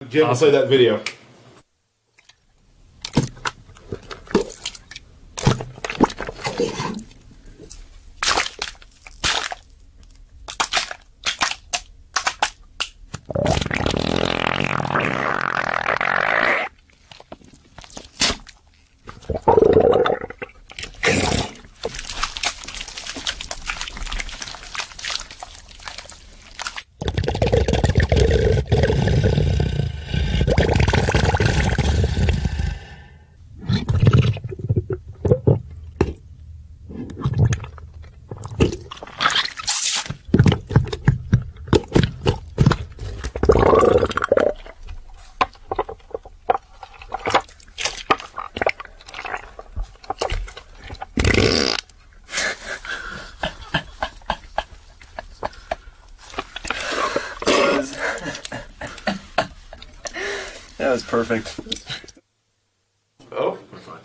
Jim will play that video. That was perfect. Oh, we're fine.